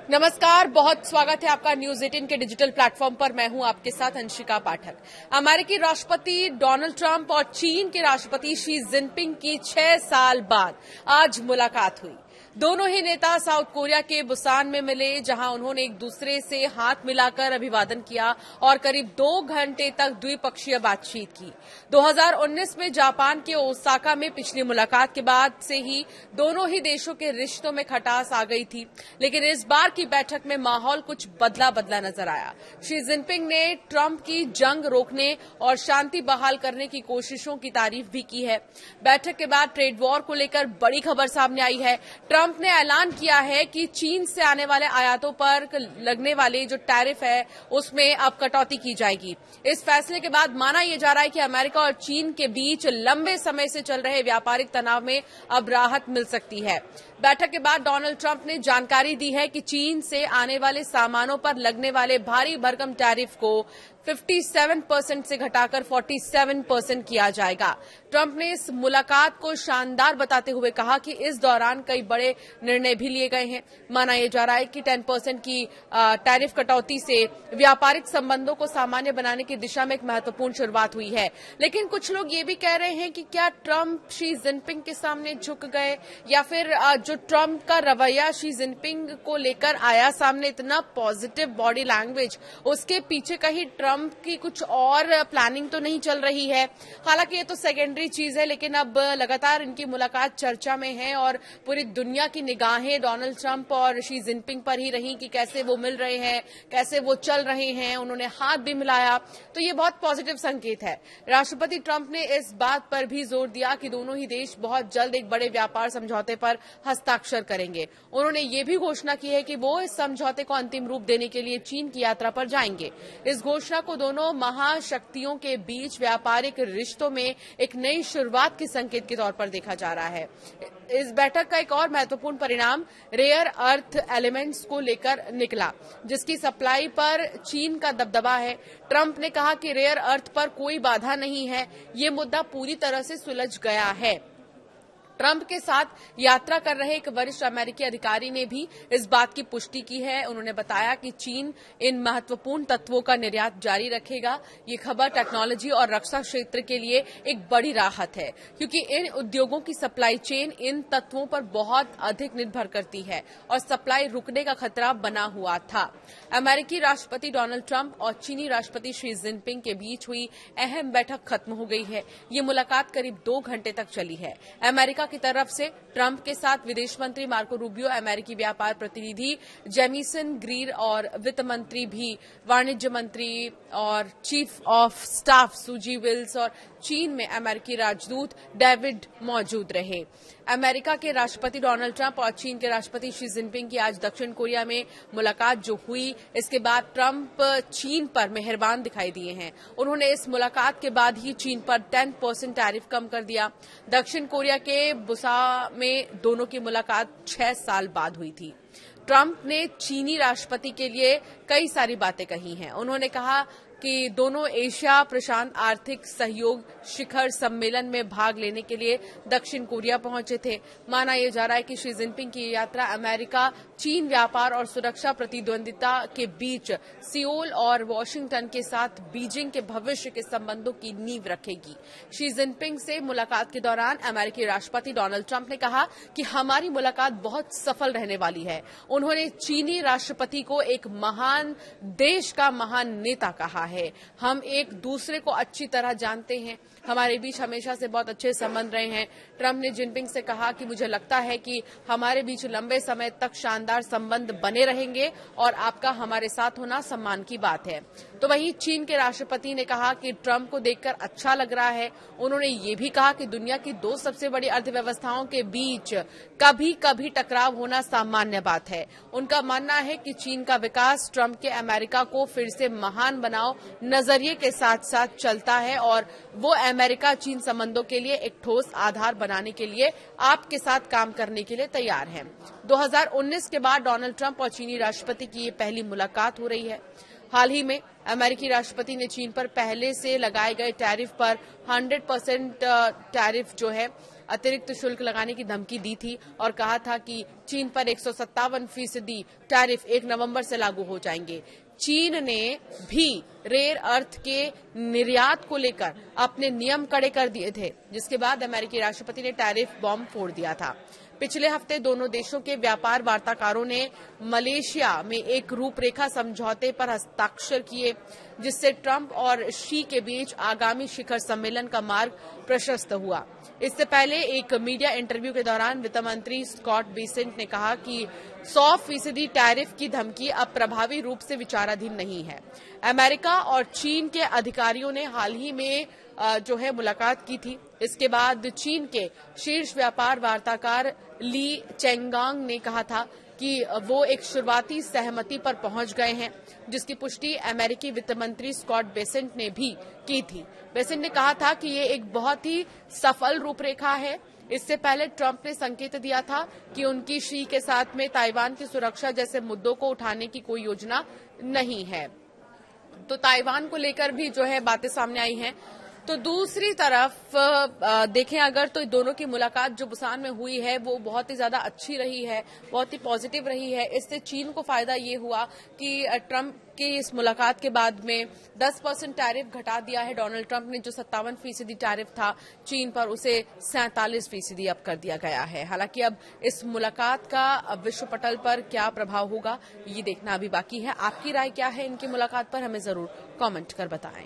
नमस्कार, बहुत स्वागत है आपका न्यूज 18 के डिजिटल प्लेटफॉर्म पर। मैं हूं आपके साथ अंशिका पाठक। अमेरिकी राष्ट्रपति डोनाल्ड ट्रंप और चीन के राष्ट्रपति शी जिनपिंग की 6 साल बाद आज मुलाकात हुई। दोनों ही नेता साउथ कोरिया के बुसान में मिले, जहां उन्होंने एक दूसरे से हाथ मिलाकर अभिवादन किया और करीब 2 घंटे तक द्विपक्षीय बातचीत की। 2019 में जापान के ओसाका में पिछली मुलाकात के बाद से ही दोनों ही देशों के रिश्तों में खटास आ गई थी, लेकिन इस बार की बैठक में माहौल कुछ बदला नजर आया। शी जिनपिंग ने ट्रंप की जंग रोकने और शांति बहाल करने की कोशिशों की तारीफ भी की है। बैठक के बाद ट्रेड वॉर को लेकर बड़ी खबर सामने आई है। ट्रंप ने ऐलान किया है कि चीन से आने वाले आयातों पर लगने वाले जो टैरिफ है उसमें अब कटौती की जाएगी। इस फैसले के बाद माना यह जा रहा है कि अमेरिका और चीन के बीच लंबे समय से चल रहे व्यापारिक तनाव में अब राहत मिल सकती है। बैठक के बाद डोनाल्ड ट्रंप ने जानकारी दी है कि चीन से आने वाले सामानों पर लगने वाले भारी भरकम टैरिफ को 57% से घटाकर 47% किया जाएगा। ट्रंप ने इस मुलाकात को शानदार बताते हुए कहा कि इस दौरान कई बड़े निर्णय भी लिए गए हैं। माना यह जा रहा है कि 10% की टैरिफ कटौती से व्यापारिक संबंधों को सामान्य बनाने की दिशा में एक महत्वपूर्ण शुरुआत हुई है। लेकिन कुछ लोग ये भी कह रहे हैं कि क्या ट्रंप शी जिनपिंग के सामने झुक गए, या फिर जो ट्रंप का रवैया शी जिनपिंग को लेकर आया सामने, इतना पॉजिटिव बॉडी लैंग्वेज, उसके पीछे कहीं ट्रंप की कुछ और प्लानिंग तो नहीं चल रही है। हालांकि ये तो सेकेंडरी चीज है, लेकिन अब लगातार इनकी मुलाकात चर्चा में है और पूरी दुनिया की निगाहें डोनाल्ड ट्रंप और शी जिनपिंग पर ही रही कि कैसे वो मिल रहे हैं, कैसे वो चल रहे हैं। उन्होंने हाथ भी मिलाया, तो ये बहुत पॉजिटिव संकेत है। राष्ट्रपति ट्रंप ने इस बात पर भी जोर दिया कि दोनों ही देश बहुत जल्द एक बड़े व्यापार समझौते पर हस्ताक्षर करेंगे। उन्होंने ये भी घोषणा की है कि वो इस समझौते को अंतिम रूप देने के लिए चीन की यात्रा पर जाएंगे। इस घोषणा को दोनों महाशक्तियों के बीच व्यापारिक रिश्तों में एक नई शुरुआत के संकेत के तौर पर देखा जा रहा है। इस बैठक का एक और महत्वपूर्ण परिणाम रेयर अर्थ एलिमेंट्स को लेकर निकला, जिसकी सप्लाई पर चीन का दबदबा है। ट्रंप ने कहा कि रेयर अर्थ पर कोई बाधा नहीं है, ये मुद्दा पूरी तरह से सुलझ गया है। ट्रंप के साथ यात्रा कर रहे एक वरिष्ठ अमेरिकी अधिकारी ने भी इस बात की पुष्टि की है। उन्होंने बताया कि चीन इन महत्वपूर्ण तत्वों का निर्यात जारी रखेगा। ये खबर टेक्नोलॉजी और रक्षा क्षेत्र के लिए एक बड़ी राहत है, क्योंकि इन उद्योगों की सप्लाई चेन इन तत्वों पर बहुत अधिक निर्भर करती है और सप्लाई रुकने का खतरा बना हुआ था। अमेरिकी राष्ट्रपति डोनाल्ड ट्रंप और चीनी राष्ट्रपति शी जिनपिंग के बीच हुई अहम बैठक खत्म हो गई है। ये मुलाकात करीब 2 घंटे तक चली है। अमेरिका की तरफ से ट्रंप के साथ विदेश मंत्री मार्को रूबियो, अमेरिकी व्यापार प्रतिनिधि जेमिसन ग्रीर और वित्त मंत्री भी, वाणिज्य मंत्री और चीफ ऑफ स्टाफ सुजी विल्स और चीन में अमेरिकी राजदूत डेविड मौजूद रहे। अमेरिका के राष्ट्रपति डोनाल्ड ट्रंप और चीन के राष्ट्रपति शी जिनपिंग की आज दक्षिण कोरिया में मुलाकात जो हुई, इसके बाद ट्रंप चीन पर मेहरबान दिखाई दिए हैं। उन्होंने इस मुलाकात के बाद ही चीन पर 10% टैरिफ कम कर दिया। दक्षिण कोरिया के बुसान में दोनों की मुलाकात 6 साल बाद हुई थी। ट्रंप ने चीनी राष्ट्रपति के लिए कई सारी बातें कही हैं। उन्होंने कहा कि दोनों एशिया प्रशांत आर्थिक सहयोग शिखर सम्मेलन में भाग लेने के लिए दक्षिण कोरिया पहुंचे थे। माना यह जा रहा है कि शी जिनपिंग की यात्रा अमेरिका चीन व्यापार और सुरक्षा प्रतिद्वंदिता के बीच सियोल और वॉशिंगटन के साथ बीजिंग के भविष्य के संबंधों की नींव रखेगी। शी जिनपिंग से मुलाकात के दौरान अमेरिकी राष्ट्रपति डोनाल्ड ट्रंप ने कहा कि हमारी मुलाकात बहुत सफल रहने वाली है। उन्होंने चीनी राष्ट्रपति को एक महान देश का महान नेता कहा है। हम एक दूसरे को अच्छी तरह जानते हैं, हमारे बीच हमेशा से बहुत अच्छे संबंध रहे हैं। ट्रंप ने जिनपिंग से कहा कि मुझे लगता है कि हमारे बीच लंबे समय तक शानदार संबंध बने रहेंगे और आपका हमारे साथ होना सम्मान की बात है। तो वहीं चीन के राष्ट्रपति ने कहा कि ट्रंप को देखकर अच्छा लग रहा है। उन्होंने ये भी कहा कि दुनिया की 2 सबसे बड़ी अर्थव्यवस्थाओं के बीच कभी कभी टकराव होना सामान्य बात है। उनका मानना है कि चीन का विकास ट्रंप के अमेरिका को फिर से महान बनाओ नजरिए के साथ साथ चलता है और वो अमेरिका चीन संबंधों के लिए एक ठोस आधार बनाने के लिए आपके साथ काम करने के लिए तैयार है। 2019 के बाद डोनाल्ड ट्रंप और चीनी राष्ट्रपति की ये पहली मुलाकात हो रही है। हाल ही में अमेरिकी राष्ट्रपति ने चीन पर पहले से लगाए गए टैरिफ पर 100% टैरिफ जो है अतिरिक्त शुल्क लगाने की धमकी दी थी और कहा था कि चीन पर 157% टैरिफ 1 नवंबर से लागू हो जाएंगे। चीन ने भी रेयर अर्थ के निर्यात को लेकर अपने नियम कड़े कर दिए थे, जिसके बाद अमेरिकी राष्ट्रपति ने टैरिफ बॉम्ब फोड़ दिया था। पिछले हफ्ते दोनों देशों के व्यापार वार्ताकारों ने मलेशिया में एक रूपरेखा समझौते पर हस्ताक्षर किए, जिससे ट्रंप और शी के बीच आगामी शिखर सम्मेलन का मार्ग प्रशस्त हुआ। इससे पहले एक मीडिया इंटरव्यू के दौरान वित्त मंत्री स्कॉट बेसेंट ने कहा कि 100% टैरिफ की धमकी अब प्रभावी रूप से विचाराधीन नहीं है। अमेरिका और चीन के अधिकारियों ने हाल ही में मुलाकात की थी। इसके बाद चीन के शीर्ष व्यापार वार्ताकार ली चेंगांग ने कहा था कि वो एक शुरुआती सहमति पर पहुंच गए हैं, जिसकी पुष्टि अमेरिकी वित्त मंत्री स्कॉट बेसेंट ने भी की थी। बेसेंट ने कहा था कि ये एक बहुत ही सफल रूपरेखा है। इससे पहले ट्रंप ने संकेत दिया था कि उनकी शी के साथ में ताइवान की सुरक्षा जैसे मुद्दों को उठाने की कोई योजना नहीं है। तो ताइवान को लेकर भी बातें सामने आई हैं। तो दूसरी तरफ देखें अगर, तो दोनों की मुलाकात जो बुसान में हुई है वो बहुत ही ज्यादा अच्छी रही है, बहुत ही पॉजिटिव रही है। इससे चीन को फायदा ये हुआ कि ट्रंप की इस मुलाकात के बाद में 10% टैरिफ घटा दिया है। डोनाल्ड ट्रंप ने जो 57% टैरिफ था चीन पर, उसे 47% अब कर दिया गया है। हालांकि अब इस मुलाकात का विश्व पटल पर क्या प्रभाव होगा ये देखना अभी बाकी है। आपकी राय क्या है इनकी मुलाकात पर, हमें जरूर कमेंट कर बताएं।